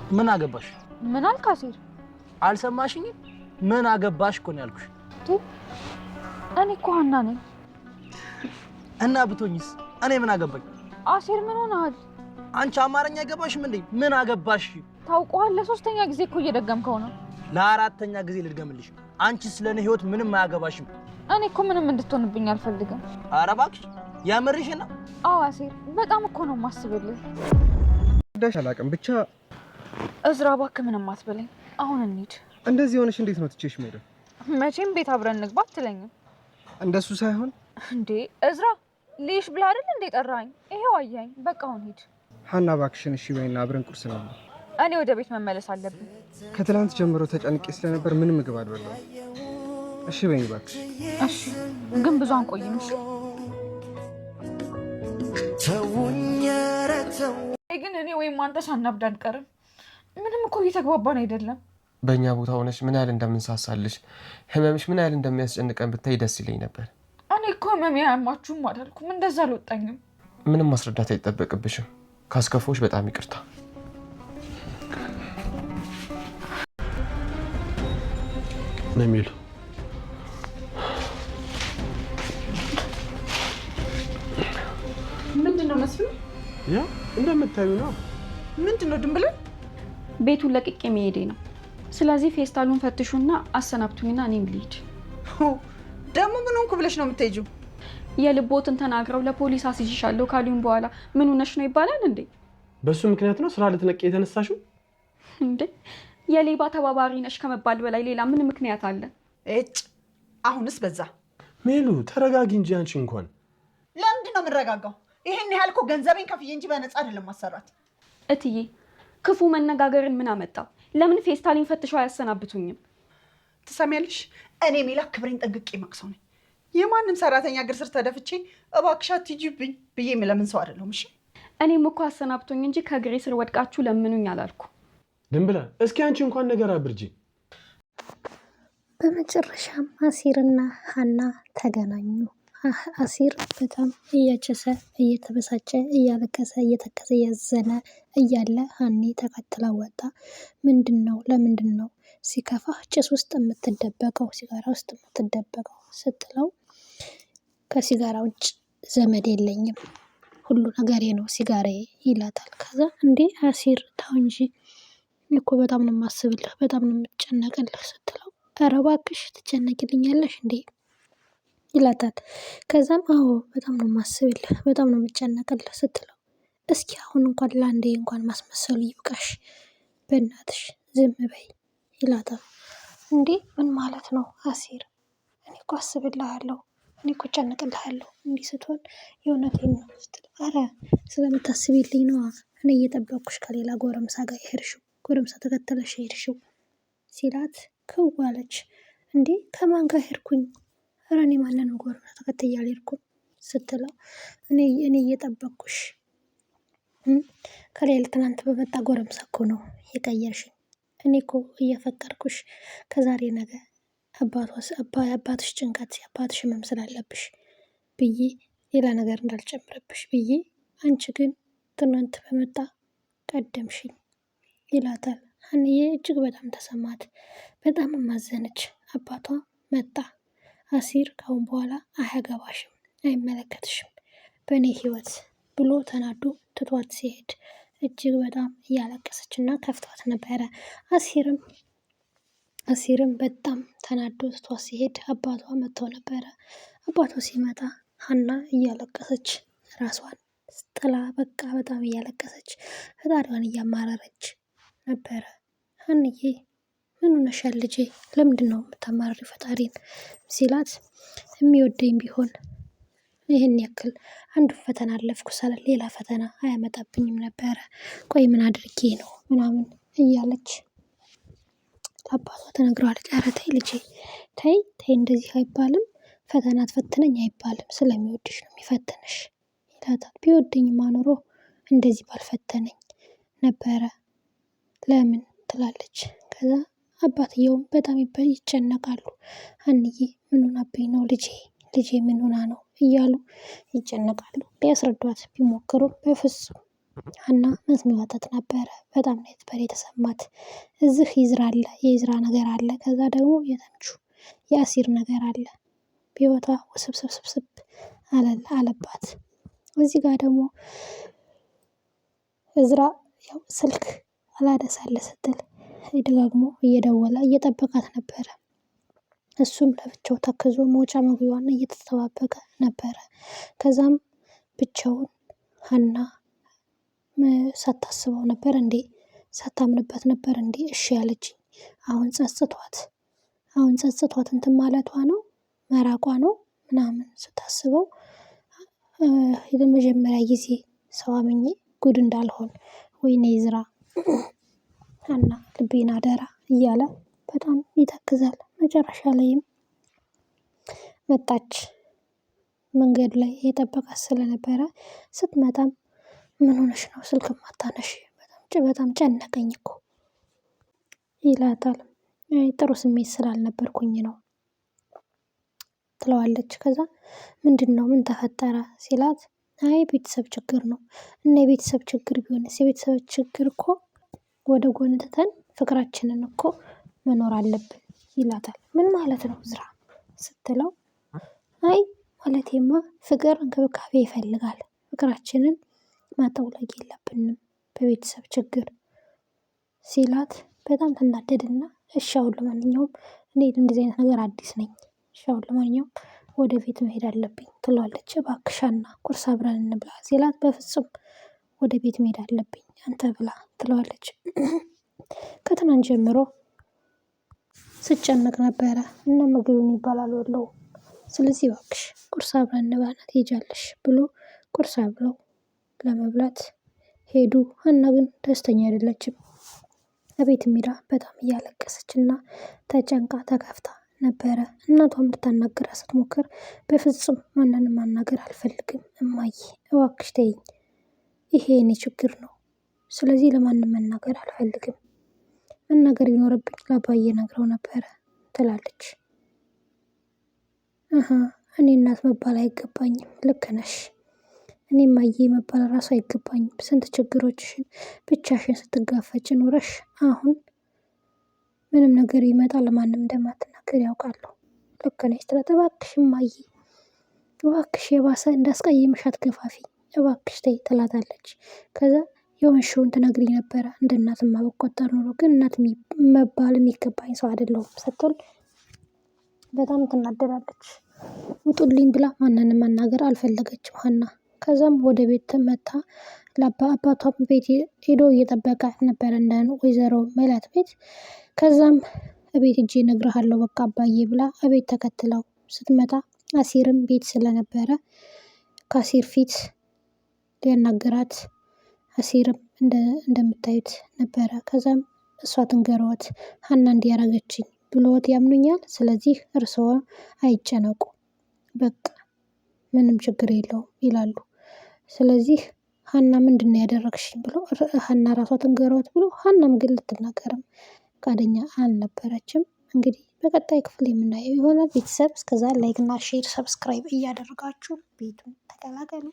ምን አገባሽ? ምን አልክ አሲር? አልሰማሽኝም? ምን አገባሽ እኮ ነው ያልኩሽ። እኔ እኮ ሀና ነኝ። እና ብትሆኚስ? እኔ ምን አገባኝ? አሲር ምን ሆነሃል? አንቺ አማርኛ አይገባሽም እንዴ? ምን አገባሽ? ታውቀዋል። ለሶስተኛ ጊዜ እኮ እየደገምከው ነው። ለአራተኛ ጊዜ ልድገምልሽ። አንቺ ስለኔ ህይወት ምንም አያገባሽም። እኔ እኮ ምንም እንድትሆንብኝ አልፈልግም። ኧረ እባክሽ ያምርሽ ነው? አዎ አሲር፣ በጣም እኮ ነው የማስብልህ። ዳሽ አላውቅም ብቻ እዝራ እባክህ ምንም አትበለኝ። አሁን እንሂድ። እንደዚህ ሆነሽ እንዴት ነው ትቼሽ የምሄደው? መቼም ቤት አብረን እንግባ አትለኝም? እንደሱ ሳይሆን እንዴ እዝራ ልይሽ ብለህ አይደል እንዴ ጠራኸኝ? ይሄው አየኸኝ። በቃ አሁን ሂድ። ሀና እባክሽን እሺ በይና አብረን ቁርስ ነው። እኔ ወደ ቤት መመለስ አለብኝ። ከትላንት ጀምሮ ተጨንቄ ስለነበር ምንም ምግብ አልበላሁም። እሺ በይኝ እባክሽ። እሺ ግን ብዙ አንቆይም። እሺ ግን እኔ ወይም አንተ ሳናብድ አንቀርም። ምንም እኮ እየተግባባን አይደለም። በእኛ ቦታ ሆነሽ ምን ያህል እንደምንሳሳልሽ፣ ህመምሽ ምን ያህል እንደሚያስጨንቀን ብታይ ደስ ይለኝ ነበር። እኔ እኮ ህመም ያማችሁም አላልኩም። እንደዛ አልወጣኝም። ምንም ማስረዳት አይጠበቅብሽም። ካስከፎሽ በጣም ይቅርታ። ነሚሉ ምንድነው መስፍን? ያ እንደምታዩ ነው። ምንድነው ድንብለ? ቤቱን ለቅቄ መሄዴ ነው። ስለዚህ ፌስታሉን ፈትሹና አሰናብቱኝና እኔም ልሂድ። ደግሞ ምን ሆንኩ ብለሽ ነው የምትሄጂው? የልቦትን ተናግረው ለፖሊስ አስይዤሻለሁ ካሉኝ በኋላ ምን ሆነሽ ነው ይባላል እንዴ? በሱ ምክንያት ነው ስራ ልትለቂ የተነሳሽው እንዴ? የሌባ ተባባሪ ነሽ ከመባል በላይ ሌላ ምን ምክንያት አለ? እጭ አሁንስ በዛ። ሜሉ ተረጋጊ እንጂ አንቺ እንኳን። ለምንድን ነው የምረጋጋው? ይሄን ያህል እኮ ገንዘቤን ከፍዬ እንጂ በነፃ አይደለም ማሰራት። እትዬ ክፉ መነጋገርን ምን አመጣው? ለምን ፌስታሊን ፈትሸው አያሰናብቱኝም? ትሰሚያለሽ? እኔ ሜላ ክብሬን ጠንቅቄ ማክሰው ነኝ። የማንም ሰራተኛ እግር ስር ተደፍቼ እባክሽ አትሂጂብኝ ብዬ ለምን ሰው አይደለሁም። እሺ እኔም እኮ አሰናብቶኝ እንጂ ከእግሬ ስር ወድቃችሁ ለምኑኝ አላልኩ። ድንብላ እስኪ አንቺ እንኳን ነገር አብርጂ። በመጨረሻም አሲርና ሀና ተገናኙ። አሲር በጣም እያጨሰ እየተበሳጨ እያለቀሰ እየተከዘ እያዘነ እያለ ሀኒ ተከትላ ወጣ። ምንድነው ለምንድነው ሲከፋ ጭስ ውስጥ የምትደበቀው ሲጋራ ውስጥ የምትደበቀው ስትለው ከሲጋራ ውጭ ዘመድ የለኝም ሁሉ ነገሬ ነው ሲጋራዬ ይላታል። ከዛ እንዴ አሲር ተው እንጂ እኮ በጣም ነው የማስብልህ በጣም ነው የምትጨነቅልህ ስትለው ኧረ እባክሽ ትጨነቅልኛለሽ እንዴ ይላታል። ከዛም አዎ በጣም ነው የማስብልህ በጣም ነው የምጨነቅልህ ስትለው እስኪ አሁን እንኳን ለአንዴ እንኳን ማስመሰሉ ይብቃሽ በእናትሽ ዝም በይ ይላታል። እንዴ ምን ማለት ነው አሲር? እኔ እኮ አስብልሃለሁ እኔ እኮ እጨነቅልሃለሁ እንዲህ ስትሆን የእውነቴን ነው ስትል ኧረ ስለምታስቢልኝ ነዋ እኔ እየጠበቅኩሽ ከሌላ ጎረምሳ ጋር የሄድሽው ጎረምሳ ተከተለሽ የሄድሽው ሲላት ክው አለች። እንዴ ከማን ጋር ሄድኩኝ? ኧረ እኔ ማንንም ጎረምሳ ተከትዬ አልሄድኩም ስትለው እኔ እየጠበቅኩሽ ከሌላ ትናንት በመጣ ጎረምሳ እኮ ነው የቀየርሽኝ። እኔ እኮ እየፈቀርኩሽ ከዛሬ ነገ አባትሽ ጭንቀት አባትሽ ህመም ስላለብሽ ብዬ ሌላ ነገር እንዳልጨምረብሽ ብዬ አንቺ ግን ትናንት በመጣ ቀደምሽኝ ይላታል። ሀኒዬ እጅግ በጣም ተሰማት። በጣም ማዘነች። አባቷ መጣ። አሲር ካሁን በኋላ አያገባሽም አይመለከትሽም በእኔ ህይወት ብሎ ተናዶ ትቷት ሲሄድ እጅግ በጣም እያለቀሰች እና ከፍቷት ነበረ። አሲርም በጣም ተናዶ ትቷት ሲሄድ አባቷ መጥተው ነበረ። አባቷ ሲመጣ ሀና እያለቀሰች ራሷን ጥላ በቃ በጣም እያለቀሰች ፈጣሪዋን እያማረረች ነበረ። ሀንዬ ምን ሆነሻል ልጄ? ለምንድን ነው የምታማርሪ ፈጣሪን ሲላት የሚወደኝ ቢሆን ይህን ያክል አንዱ ፈተና አለፍኩ ሳለ ሌላ ፈተና አያመጣብኝም ነበረ። ቆይ ምን አድርጌ ነው ምናምን እያለች ለአባቷ ተነግረዋለች። ኧረ ተይ ልጄ ተይ እንደዚህ አይባልም ፈተና ትፈትነኝ አይባልም ስለሚወድሽ ነው የሚፈትንሽ ይላታል። ቢወደኝማ ኖሮ እንደዚህ ባልፈተነኝ ነበረ ለምን ትላለች። ከዛ አባትየውም በጣም ይጨነቃሉ። ሀንዬ ምን ሆናብኝ ነው ልጄ ምን ሆና ነው እያሉ ይጨነቃሉ። ቢያስረዷት ቢሞክሩ በፍጹም ሀና መስሚያ ወተት ነበረ። በጣም ነበር የተሰማት። እዚህ ይዝራ አለ፣ የይዝራ ነገር አለ። ከዛ ደግሞ የተምቹ የአሲር ነገር አለ። ህይወቷ ውስብስብስብስብ አለባት። እዚህ ጋር ደግሞ እዝራ ያው ስልክ አላነሳለ ስትል ደጋግሞ እየደወለ እየጠበቃት ነበረ። እሱም ለብቻው ተክዞ መውጫ መግቢያዋን እየተጠባበቀ ነበረ። ከዛም ብቻውን ሀና ሳታስበው ነበር እንዴ ሳታምንበት ነበር እንዴ እሺ ያለችኝ። አሁን ጸጽቷት እንትን ማለቷ ነው መራቋ ነው ምናምን ስታስበው የመጀመሪያ ጊዜ ሰው አምኜ ጉድ እንዳልሆን ወይኔ ይዝራ ሀና ልቤን አደራ እያለ በጣም ይተክዛል። መጨረሻ ላይም መጣች። መንገድ ላይ የጠበቃት ስለነበረ ስትመጣም ምን ሆነሽ ነው ስልክ ማታነሽ? በጣም ጨነቀኝ እኮ ይላታል። ጥሩ ስሜት ስላልነበርኩኝ ነው ትለዋለች። ከዛ ምንድነው ምን ተፈጠረ ሲላት አይ ቤተሰብ ችግር ነው እና የቤተሰብ ችግር ቢሆንስ የቤተሰብ ችግር እኮ ወደ ጎን ትተን ፍቅራችንን እኮ መኖር አለብን ይላታል። ምን ማለት ነው ዝራ ስትለው አይ ማለቴማ ፍቅር እንክብካቤ ይፈልጋል። ፍቅራችንን ማጠውለግ የለብንም በቤተሰብ ችግር ሲላት በጣም ትናደድና እሺ አሁን ለማንኛውም እኔ እንደዚህ አይነት ነገር አዲስ ነኝ። እሺ አሁን ለማንኛውም ወደ ቤት መሄድ አለብኝ ትለዋለች። እባክሽ ሀና ቁርስ አብረን እንብላ ሲላት በፍጹም ወደ ቤት መሄድ አለብኝ አንተ ብላ ትለዋለች። ከትናንት ጀምሮ ስጨነቅ ነበረ እና ምግብ የሚባል አልበላሁም። ስለዚህ እባክሽ ቁርስ አብረን እንብላና ትሄጃለሽ ብሎ ቁርስ አብረው ለመብላት ሄዱ። ሀና ግን ደስተኛ አይደለችም። እቤት ሚራ በጣም እያለቀሰች እና ተጨንቃ ተከፍታ ነበረ። እናቷም ልታናግራት ስትሞክር በፍጹም ማንንም ማናገር አልፈልግም እማዬ እባክሽ ተይኝ፣ ይሄ የኔ ችግር ነው። ስለዚህ ለማንም መናገር አልፈልግም። መናገር ቢኖርብኝ ለአባዬ ነግረው ነበረ ትላለች። እኔ እናት መባል አይገባኝም። ልክ ነሽ። እኔ እማዬ መባል ራሱ አይገባኝም። ስንት ችግሮችሽን ብቻሽን ስትጋፈጭ ኖረሽ አሁን ምንም ነገር ይመጣ ለማንም እንደማትናገር ያውቃለሁ። ልክ ነሽ ትላት። እባክሽ እማዬ እባክሽ የባሰ እንዳስቀይምሽ አትገፋፊኝ እባክሽ ተይ ትላታለች። ከዛ የሆንሽውን ትነግሪኝ ነበረ እንደ እናትማ ብቆጠር ኖሮ ግን እናት መባል የሚገባኝ ሰው አይደለሁም ስትል በጣም ትናደዳለች። ውጡልኝ ብላ ማንንም መናገር አልፈለገችም ሀና። ከዛም ወደ ቤት መታ አባቷም ቤት ሄዶ እየጠበቀ ነበረ እንደ ወይዘሮ ሜላት ቤት። ከዛም እቤት ሂጄ እነግርሃለሁ በቃ አባዬ ብላ እቤት ተከትለው ስትመጣ አሲርም ቤት ስለነበረ ከአሲር ፊት ሊያናግራት አሲርም እንደምታዩት ነበረ። ከዛም እሷ ትንገረዎት ሀና እንዲያረገችኝ ብሎት ያምኑኛል። ስለዚህ እርስዎ አይጨነቁ በቃ ምንም ችግር የለውም ይላሉ። ስለዚህ ሀና ምንድነው ያደረግሽኝ ብሎ ሀና ራሷ ትንገረዎት ብሎ ሀናም ግን ልትናገርም ፈቃደኛ አልነበረችም። እንግዲህ በቀጣይ ክፍል የምናየው ይሆናል። ቤተሰብ እስከዛ ላይክ እና ሼር ሰብስክራይብ እያደረጋችሁ ቤቱን ተቀላቀሉ።